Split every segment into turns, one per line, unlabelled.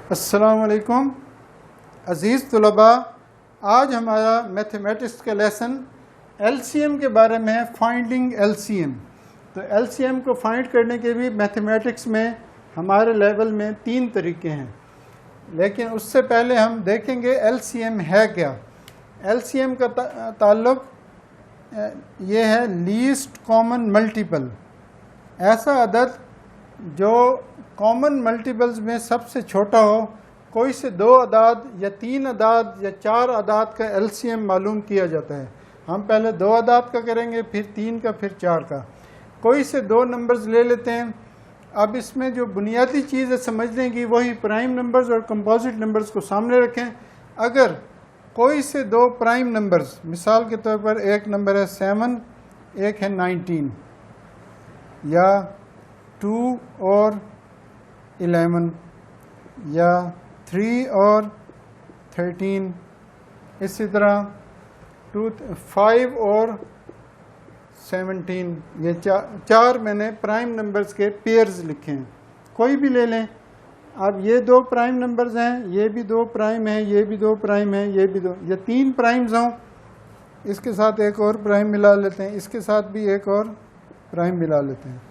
अस्सलाम वालेकुम अज़ीज़ तलबा। आज हमारा मैथमेटिक्स का लेसन एलसीएम के बारे में है, फाइंडिंग एलसीएम। तो एलसीएम को फाइंड करने के भी मैथमेटिक्स में हमारे लेवल में 3 तरीके हैं, लेकिन उससे पहले हम देखेंगे एलसीएम है क्या। एलसीएम का ताल्लुक ये है लीस्ट कॉमन मल्टीपल, ऐसा अदद जो कॉमन मल्टीपल्स में सबसे छोटा हो। कोई से 2 अदाद या 3 अदाद या 4 अदाद का एलसीएम मालूम किया जाता है। हम पहले 2 अदाद का करेंगे, फिर 3 का, फिर 4 का। कोई से 2 नंबर्स ले लेते हैं। अब इसमें जो बुनियादी चीज़ है समझने की, वही प्राइम नंबर्स और कंपोजिट नंबर्स को सामने रखें। अगर कोई से 2 प्राइम नंबर्स, मिसाल के तौर पर एक नंबर है 7, एक है 19, या 2 और 11, या 3 और 13, इसी तरह 5 और 17, ये 4 मैंने प्राइम नंबर्स के पेयर्स लिखे हैं। कोई भी ले लें। अब ये 2 प्राइम नंबर्स हैं, ये भी 2 प्राइम हैं, ये भी 2 प्राइम हैं, ये भी 2, ये 3 प्राइम्स हों, इसके साथ एक और प्राइम मिला लेते हैं, इसके साथ भी एक और प्राइम मिला लेते हैं।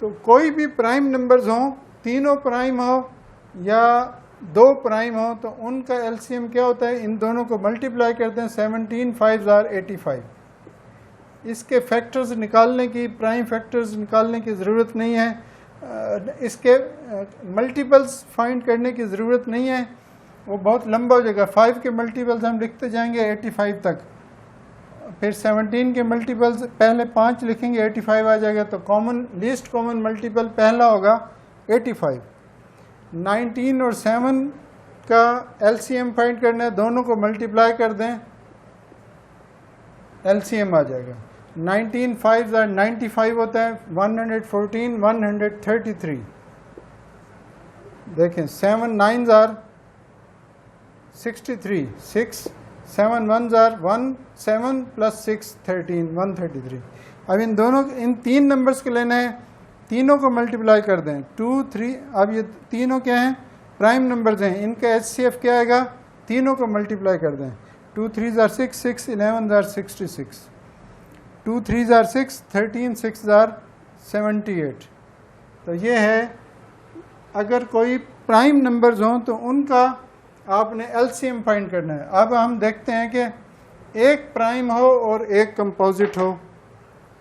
तो कोई भी प्राइम नंबर्स हों, तीनों प्राइम हो या 2 प्राइम हो, तो उनका एलसीएम क्या होता है, इन दोनों को मल्टीप्लाई करते हैं। 17 5 are 85। इसके फैक्टर्स निकालने की, प्राइम फैक्टर्स निकालने की ज़रूरत नहीं है, इसके मल्टीपल्स फाइंड करने की ज़रूरत नहीं है, वो बहुत लंबा हो जाएगा। 5 के मल्टीपल्स हम लिखते जाएंगे 85 तक, फिर 17 के मल्टीपल्स पहले 5 लिखेंगे, 85 आ जाएगा। तो कॉमन लीस्ट कॉमन मल्टीपल पहला होगा 85। 19 और 7 का एलसीएम फाइंड करना है, दोनों को मल्टीप्लाई कर दें, एलसीएम आ जाएगा। 19 5 are 95 होता है, 114 133। देखें 7 9s are 63, 6 7 1s are 1, 7 + 6 13, 133। अब इन 3 नंबर्स को लेना है, तीनों को मल्टीप्लाई कर दें, 2 3। अब ये तीनों क्या हैं, प्राइम नंबर्स हैं, इनका एचसीएफ क्या आएगा, तीनों को मल्टीप्लाई कर दें। 2 3s are 6, 6 11s are 66, 2 3s are 6, 13 6s are 78। तो ये है, अगर कोई प्राइम नंबर्स हों तो उनका आपने एलसीएम फाइंड करना है। अब हम देखते हैं कि एक प्राइम हो और एक कंपोजिट हो।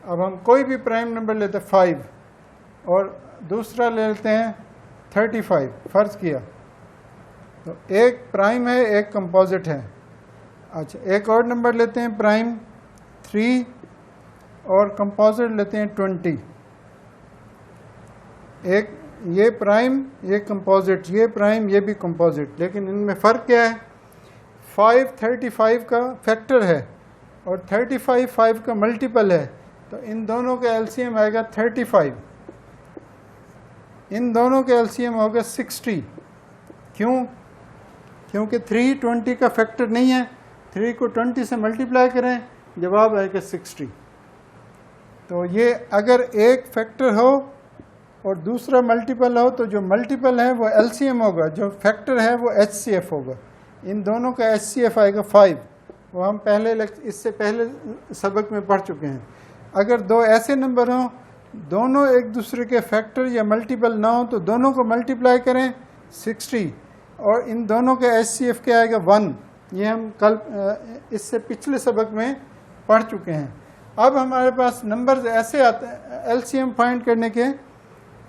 अब हम कोई भी प्राइम नंबर लेते हैं 5 और दूसरा ले लेते हैं 35, फ़र्ज़ किया, तो एक प्राइम है, एक कंपोजिट है। अच्छा, एक और नंबर लेते हैं प्राइम 3 और कंपोजिट लेते हैं 20। एक ये प्राइम, ये कंपोजिट, ये प्राइम, ये भी कंपोजिट, लेकिन इनमें फ़र्क क्या है। 5 35 का फैक्टर है और 35 5 का मल्टीपल है, तो इन दोनों का एलसीएम आएगा 35। इन दोनों का एलसीएम होगा 60। क्यों? क्योंकि 3 20 का फैक्टर नहीं है। 3 को 20 से मल्टीप्लाई करें, जवाब आएगा 60। तो ये अगर एक फैक्टर हो और दूसरा मल्टीपल हो, तो जो मल्टीपल है वो एलसीएम होगा, जो फैक्टर है वो एचसीएफ होगा। इन दोनों का एचसीएफ आएगा 5। वो हम इससे पहले सबक में पढ़ चुके हैं। अगर 2 ऐसे नंबर हों, दोनों एक दूसरे के फैक्टर या मल्टीपल ना हो, तो दोनों को मल्टीप्लाई करें 60, और इन दोनों का एचसीएफ क्या आएगा 1। ये हम कल इससे पिछले सबक में पढ़ चुके हैं। अब हमारे पास नंबर्स ऐसे आते हैं, एलसीएम फाइंड करने के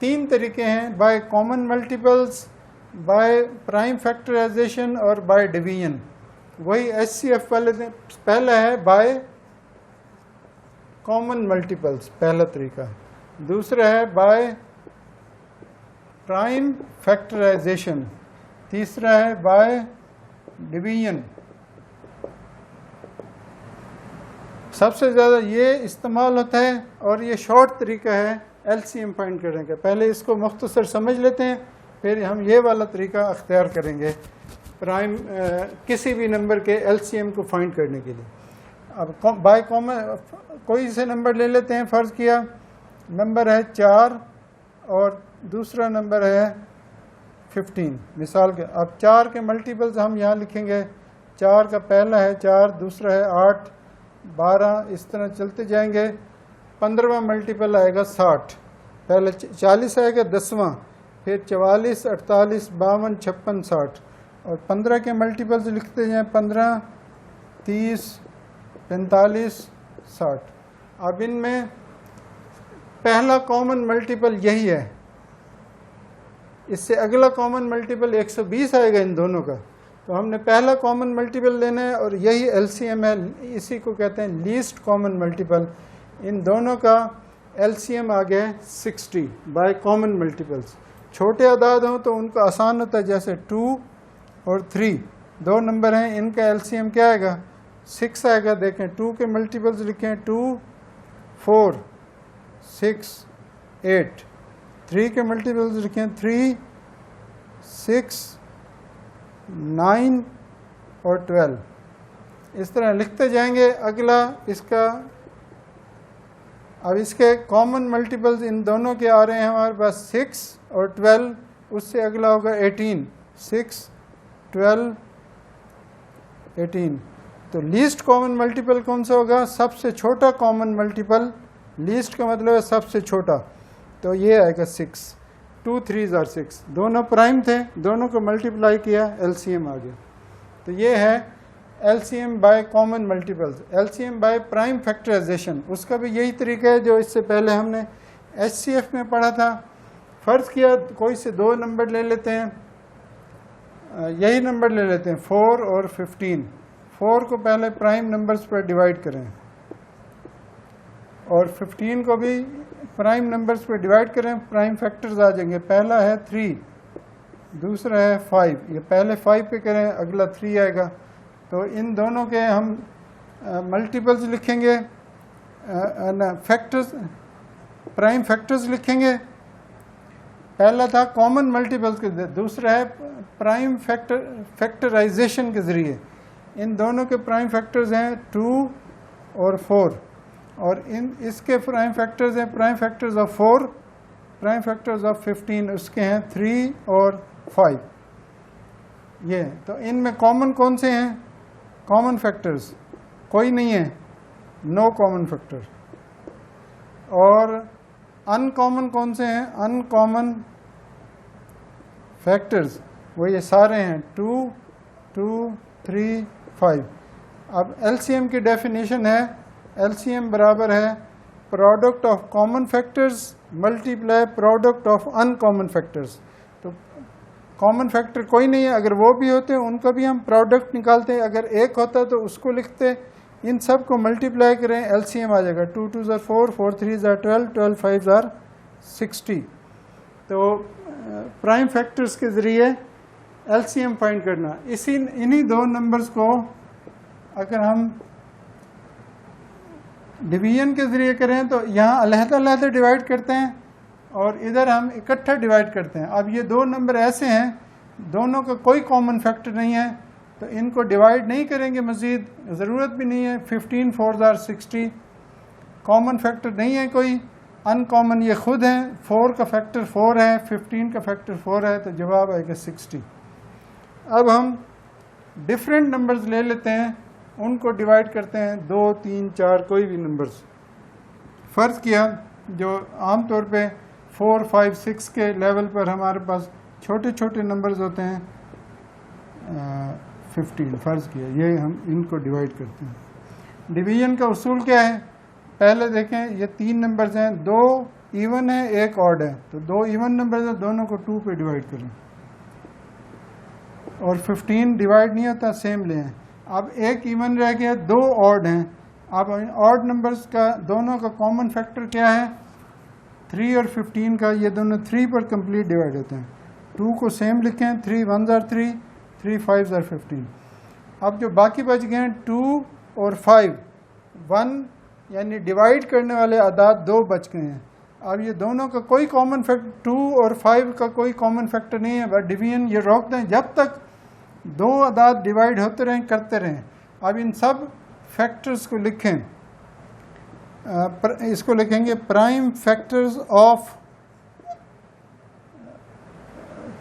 3 तरीके हैं, by common multiples, by prime factorization और बाय डिवीजन। वही एचसीएफ पहला है बाय कॉमन मल्टीपल्स, पहला तरीका। दूसरा है बाय प्राइम फैक्टराइजेशन, तीसरा है बाय डिवीजन। सबसे ज़्यादा ये इस्तेमाल होता है और ये शॉर्ट तरीका है एलसीएम फाइंड करने का। पहले इसको मुख्तसर समझ लेते हैं, फिर हम ये वाला तरीका अख्तियार करेंगे प्राइम किसी भी नंबर के एलसीएम को फाइंड करने के लिए। अब बाय कॉमन कोई से नंबर ले लेते हैं। फ़र्ज़ किया नंबर है 4 और दूसरा नंबर है 15 मिसाल के। अब 4 के मल्टीपल्स हम यहाँ लिखेंगे। 4 का पहला है 4, दूसरा है 8, 12, इस तरह चलते जाएंगे। 15वां मल्टीपल आएगा 60, पहले 40 आएगा 10वां, फिर 44, 48, 52, 56, 60 और 15 के मल्टीपल्स लिखते जाएं। 15, 30, 45, 60। अब इनमें पहला कॉमन मल्टीपल यही है, इससे अगला कॉमन मल्टीपल 120 आएगा इन दोनों का। तो हमने पहला कॉमन मल्टीपल लेना है और यही एलसीएम है, इसी को कहते हैं लीस्ट कॉमन मल्टीपल। इन दोनों का एलसीएम आ गया 60 बाय कॉमन मल्टीपल्स। छोटे अदाद हों तो उनका आसान होता है, जैसे 2 और 3 दो नंबर हैं, इनका एलसीएम क्या आएगा 6 आएगा। देखें 2 के मल्टीपल्स लिखें 2, 4, 6, 8। 3 के मल्टीपल्स लिखें 3, 6, 9 और 12। इस तरह लिखते जाएंगे। अगला इसका, अब इसके कॉमन मल्टीपल्स इन दोनों के आ रहे हैं हमारे पास 6 और 12, उससे अगला होगा 18। 6, 12, 18। तो लीस्ट कॉमन मल्टीपल कौन सा होगा, सबसे छोटा कॉमन मल्टीपल। लीस्ट का मतलब है सबसे छोटा, तो ये आएगा 6। 2 3s are 6, दोनों प्राइम थे, दोनों को मल्टीप्लाई किया, एलसीएम आ गया। तो ये है LCM by common multiples. LCM by prime factorization, उसका भी यही तरीका है जो इससे पहले हमने एचसीएफ में पढ़ा था। फ़र्ज़ किया कोई से दो नंबर ले लेते हैं, यही नंबर ले लेते हैं 4 और 15। 4 को पहले प्राइम नंबर्स पर डिवाइड करें और 15 को भी प्राइम नंबर्स पर डिवाइड करें, प्राइम फैक्टर्स आ जाएंगे। पहला है 3, दूसरा है 5, ये पहले 5 पे करें, अगला 3 आएगा। तो इन दोनों के हम मल्टीपल्स लिखेंगे, फैक्टर्स, प्राइम फैक्टर्स लिखेंगे। पहला था कॉमन मल्टीपल्स के, दूसरा है प्राइम फैक्टराइजेशन के ज़रिए। इन दोनों के प्राइम फैक्टर्स हैं 2 और 4 और इसके प्राइम फैक्टर्स हैं prime factors of 4, prime factors of 15, उसके हैं 3 और 5। ये तो इनमें कॉमन कौन से हैं, कॉमन फैक्टर्स कोई नहीं है, नो कॉमन फैक्टर। और अनकॉमन कौन से हैं, अनकॉमन फैक्टर्स वो ये सारे हैं 2, 2, 3, 5। अब एलसीएम की डेफिनेशन है, एलसीएम बराबर है product of common factors multiply product of uncommon factors. तो कॉमन फैक्टर कोई नहीं है, अगर वो भी होते उनका भी हम प्रोडक्ट निकालते हैं, अगर एक होता तो उसको लिखते। इन सब को मल्टीप्लाई करें, एलसीएम आ जाएगा 2 2s are 4, 4 3s are 12, 12 5s are 60। तो प्राइम फैक्टर्स के ज़रिए एलसीएम फाइंड करना। इन्हीं दो नंबर्स को अगर हम डिवीजन के ज़रिए करें तो यहाँ अलहदा-अलहदा डिवाइड करते हैं और इधर हम इकट्ठा डिवाइड करते हैं। अब ये दो नंबर ऐसे हैं, दोनों का कोई कॉमन फैक्टर नहीं है, तो इनको डिवाइड नहीं करेंगे, मज़ीद ज़रूरत भी नहीं है। 15 4s are 60, कॉमन फैक्टर नहीं है कोई, अनकॉमन ये खुद हैं। 4 का फैक्टर 4 है, 15 का फैक्टर 4 है, तो जवाब आएगा 60। अब हम डिफरेंट नंबर्स ले लेते हैं, उनको डिवाइड करते हैं 2 3 4 कोई भी नंबर्स। फ़र्ज़ किया जो आम तौर पे 4 5 6 के लेवल पर हमारे पास छोटे छोटे नंबर्स होते हैं, 15 फ़र्ज़ किया, ये हम इनको डिवाइड करते हैं। डिवीजन का उसूल क्या है, पहले देखें ये 3 नंबर्स हैं, 2 इवन है, 1 ऑड है, तो 2 इवन नंबर्स हैं, दोनों को 2 पे डिवाइड करें। और 15 डिवाइड नहीं होता, सेम लें। अब 1 इवन रह गया, 2 ऑड हैं। अब ऑड नंबर्स का दोनों का कॉमन फैक्टर क्या है, 3 और 15 का, ये दोनों 3 पर कंप्लीट डिवाइड होते हैं। 2 को सेम लिखें, 3 1s are 3, 3 5s are 15। अब जो बाकी बच गए हैं 2 और 5, 1 यानी डिवाइड करने वाले अदाद 2 बच गए हैं। अब ये दोनों का कोई कॉमन फैक्टर, 2 और 5 का कोई कॉमन फैक्टर नहीं है, बट डिवीजन ये रोक दें जब तक 2 अदाद डिवाइड होते रहें, करते रहें। अब इन सब फैक्टर्स को लिखें, इसको लिखेंगे prime factors of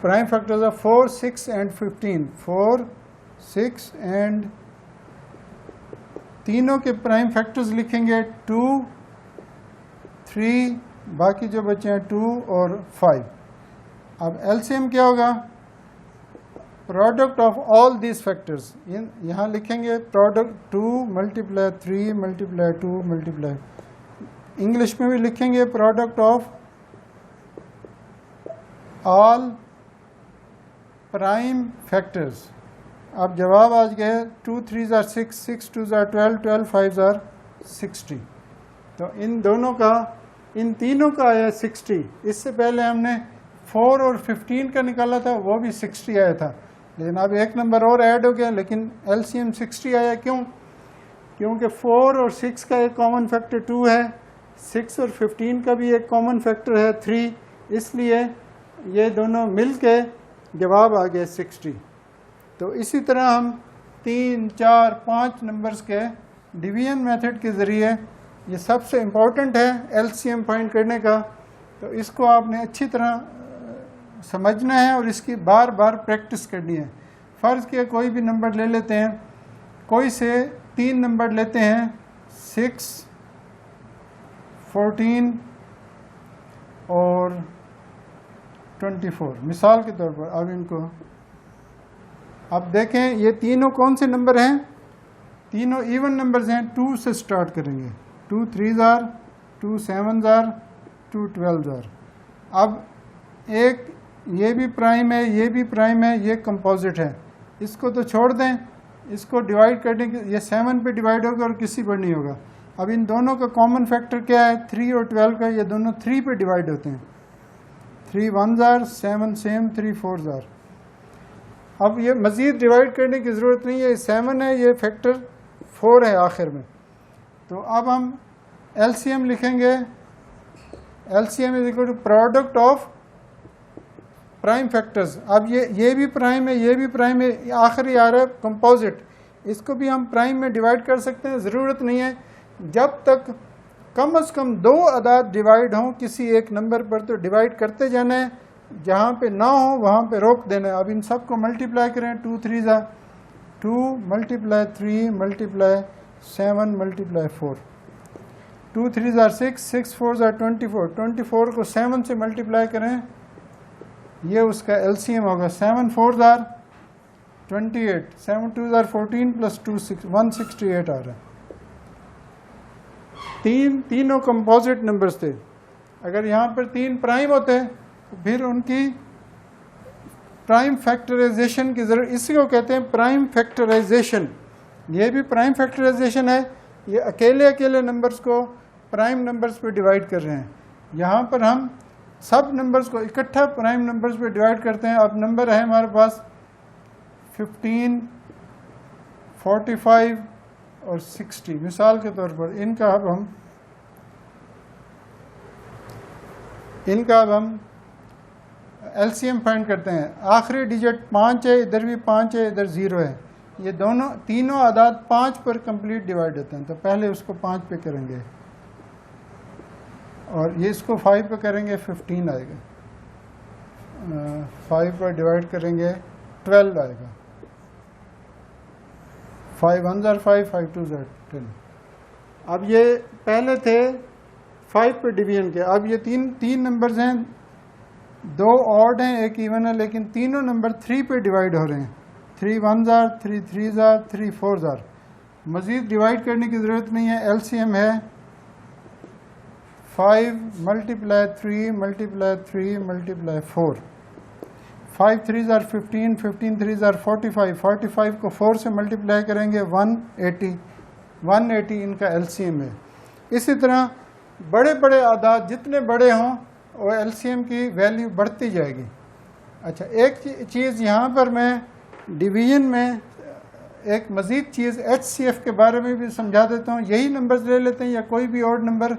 prime factors of 4, 6 and 15। 4, 6 and तीनों के प्राइम फैक्टर्स लिखेंगे 2, 3, बाकी जो बचे हैं 2 और 5। अब एलसीएम क्या होगा? Product of all these factors. यहाँ लिखेंगे product 2 multiply 3 multiply 2 multiply, English में भी लिखेंगे product of all prime factors. अब जवाब आज गए 2 3s are 6, 6 2s are 12, 12 5s are 60। तो इन दोनों का, इन तीनों का आया 60। इससे पहले हमने 4 और 15 का निकाला था, वो भी 60 आया था, लेकिन अब एक नंबर और ऐड हो गया, लेकिन एलसीएम 60 आया। क्यों? क्योंकि 4 और 6 का एक कॉमन फैक्टर 2 है, 6 और 15 का भी एक कॉमन फैक्टर है 3, इसलिए ये दोनों मिल के जवाब आ गया 60। तो इसी तरह हम 3, 4, 5 नंबर्स के डिवीजन मेथड के ज़रिए, ये सबसे इम्पोर्टेंट है एलसीएम फाइंड करने का, तो इसको आपने अच्छी तरह समझना है और इसकी बार बार प्रैक्टिस करनी है। फ़र्ज़ किया कोई भी नंबर ले लेते हैं, कोई से 3 नंबर लेते हैं 6, 14 और 24 मिसाल के तौर पर। अब इनको अब देखें, ये तीनों कौन से नंबर हैं? तीनों इवन नंबर्स हैं। 2 से स्टार्ट करेंगे, 2 3s are, 2 7s are, 2 12s are। अब एक ये भी प्राइम है, ये भी प्राइम है, ये कंपोजिट है, इसको तो छोड़ दें, इसको डिवाइड करने के, ये 7 पे डिवाइड होगा और किसी पर नहीं होगा। अब इन दोनों का कॉमन फैक्टर क्या है? 3 और 12 का, ये दोनों 3 पे डिवाइड होते हैं। 3 1s are, 7 same, 3 4s are। अब ये मज़ीद डिवाइड करने की ज़रूरत नहीं है, 7 है, ये फैक्टर 4 है आखिर में। तो अब हम एलसीएम लिखेंगे, LCM is equal to product of prime factors. अब ये भी प्राइम है, ये भी प्राइम है, आखिरी आ रहा है कंपोजिट, इसको भी हम प्राइम में डिवाइड कर सकते हैं। ज़रूरत नहीं है, जब तक कम से कम 2 अदाद डिवाइड हों किसी एक नंबर पर तो डिवाइड करते जाना है, जहाँ पे ना हो वहाँ पे रोक देना है। अब इन सब को मल्टीप्लाई करें, 2 3s are 2 multiply 3 multiply 7 multiply 4, 2 3s are 6, 6 4s are 24, 24 को 7 से मल्टीप्लाई करें, ये उसका एलसीएम होगा। 7 4s are 28, 7 2s are 14 plus 2 6, 168 आ रहा है। तीनों कंपोजिट नंबर्स थे। अगर यहाँ पर 3 प्राइम होते तो फिर उनकी प्राइम फैक्टराइजेशन की ज़रूरत, इसी को कहते हैं प्राइम फैक्टराइजेशन। ये भी प्राइम फैक्टराइजेशन है, ये अकेले अकेले नंबर्स को प्राइम नंबर्स पे डिवाइड कर रहे हैं। यहाँ पर हम सब नंबर्स को इकट्ठा प्राइम नंबर्स पे डिवाइड करते हैं। अब नंबर है हमारे पास 15, 45 और 60 मिसाल के तौर पर। इनका अब हम एलसीएम फाइंड करते हैं। आखिरी डिजिट 5 है, इधर भी 5 है, इधर 0 है। ये तीनों आदाद 5 पर कंप्लीट डिवाइड होते हैं, तो पहले उसको 5 पे करेंगे और ये इसको 5 पे करेंगे, 15 आएगा। 5 पर डिवाइड करेंगे 12 आएगा। 5 1s are 5, 5 2s are 10। अब ये पहले थे 5 पे डिवीजन के। अब ये तीन नंबर्स हैं, 2 ऑड हैं, एक इवन है, लेकिन तीनों नंबर 3 पे डिवाइड हो रहे हैं। 3 1s are, 3 3s are, 3 4s are। मज़ीद डिवाइड करने की ज़रूरत नहीं है। एलसीएम है 5 multiply 3 multiply 3 multiply 4, 5 3s are 15, 15 3s are 45, 45 को 4 से मल्टीप्लाई करेंगे 180, 180 इनका एलसीएम है। इसी तरह बड़े बड़े आदाद जितने बड़े हों वो एलसीएम की वैल्यू बढ़ती जाएगी। अच्छा, एक चीज़ यहाँ पर मैं डिवीजन में एक मज़ीद चीज़ एचसीएफ के बारे में भी समझा देता हूँ। यही नंबर्स ले लेते हैं या कोई भी और नंबर।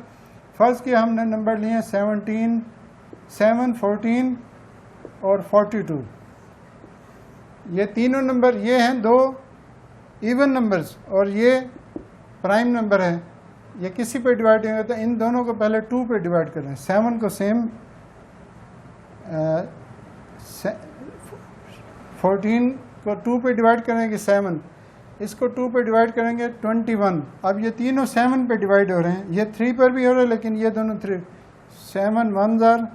फ़र्ज़ किया हमने नंबर लिए 17, 7, 14 और 42। ये तीनों नंबर ये हैं 2 इवन नंबर्स और ये प्राइम नंबर है। ये किसी पे डिवाइड नहीं होता, इन दोनों को पहले 2 पे डिवाइड करें। 7 को सेम 14 को 2 पे डिवाइड करेंगे 7, इसको 2 पे डिवाइड करेंगे 21। अब ये तीनों 7 पे डिवाइड हो रहे हैं, ये 3 पर भी हो रहा है लेकिन ये दोनों 3, 7 1 जार,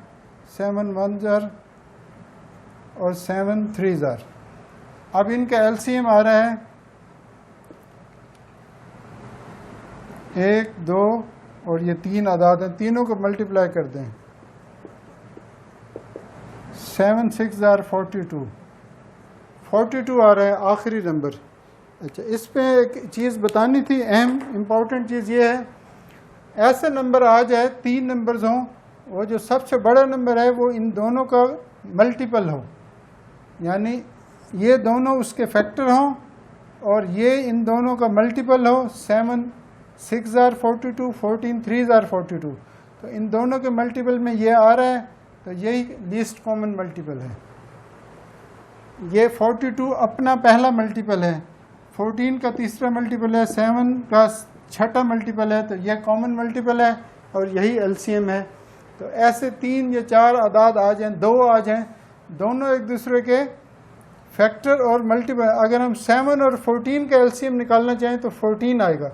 7 1 जार और 7 3 जार। अब इनका एलसीएम आ रहा है 1 2 और ये 3 आदाद हैं, तीनों को मल्टीप्लाई कर दें। 7 6 जार 42, 42 आ रहा है आखिरी नंबर। अच्छा, इस पे एक चीज़ बतानी थी, अहम इम्पॉर्टेंट चीज़ ये है, ऐसे नंबर आ जाए 3 नंबर्स हों, वो जो सबसे बड़ा नंबर है वो इन दोनों का मल्टीपल हो, यानी ये दोनों उसके फैक्टर हों और ये इन दोनों का मल्टीपल हो। 7 6 जार 42, 14 3 जार 42, तो इन दोनों के मल्टीपल में ये आ रहा है, तो यही लीस्ट कॉमन मल्टीपल है। ये 42 अपना पहला मल्टीपल है, 14 का तीसरा मल्टीपल है, 7 का छठा मल्टीपल है, तो यह कॉमन मल्टीपल है और यही एलसीएम है। तो ऐसे 3 या 4 आदाद आ जाएं, 2 आ जाएं, दोनों एक दूसरे के फैक्टर और मल्टीपल। अगर हम 7 और 14 का एलसीएम निकालना चाहें तो 14 आएगा,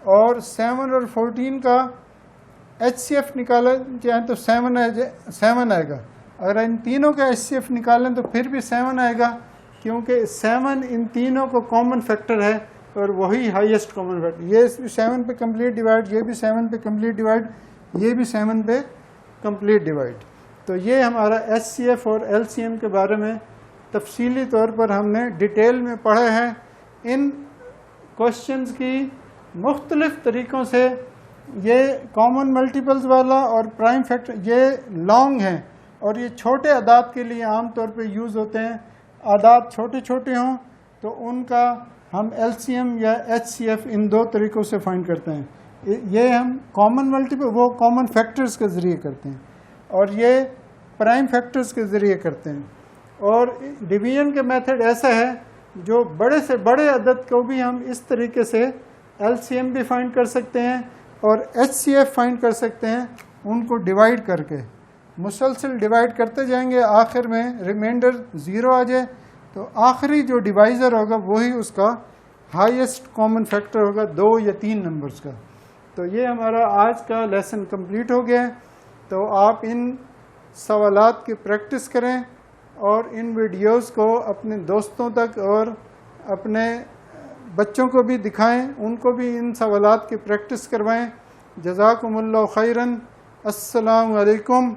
और 7 और 14 का एचसीएफ निकालना चाहें तो 7 आएगा। अगर इन तीनों का एचसीएफ निकालें तो फिर भी 7 आएगा, क्योंकि 7 इन तीनों को कॉमन फैक्टर है और वही हाईएस्ट कॉमन फैक्टर। ये 7 पे कंप्लीट डिवाइड, ये भी 7 पे कंप्लीट डिवाइड, ये भी 7 पे कंप्लीट डिवाइड। तो ये हमारा एचसीएफ और एलसीएम के बारे में तफसीली तौर पर हमने डिटेल में पढ़ा है। इन क्वेश्चंस की मुख्तलिफ तरीक़ों से, ये कॉमन मल्टीपल्स वाला और प्राइम फैक्टर ये लॉन्ग हैं और ये छोटे आदाद के लिए आम तौर पे यूज़ होते हैं। आदाद छोटे छोटे हों तो उनका हम एलसीएम या एचसीएफ इन 2 तरीक़ों से फाइंड करते हैं। ये हम कॉमन मल्टीपल वो कॉमन फैक्टर्स के ज़रिए करते हैं और ये प्राइम फैक्टर्स के ज़रिए करते हैं। और डिवीजन के मेथड ऐसा है जो बड़े से बड़े अदद को भी हम इस तरीके से एलसीएम भी फाइंड कर सकते हैं और एचसीएफ फाइंड कर सकते हैं, उनको डिवाइड करके मुसलसल डिवाइड करते जाएंगे, आखिर में रिमाइंडर 0 आ जाए तो आखिरी जो डिवाइज़र होगा वही उसका हाईएस्ट कॉमन फैक्टर होगा, 2 या 3 नंबर्स का। तो ये हमारा आज का लेसन कंप्लीट हो गया है। तो आप इन सवालात की प्रैक्टिस करें और इन वीडियोस को अपने दोस्तों तक और अपने बच्चों को भी दिखाएं, उनको भी इन सवालात की प्रैक्टिस करवाएं। जज़ाकुमुल्लाहु खैरन। अस्सलामु अलैकुम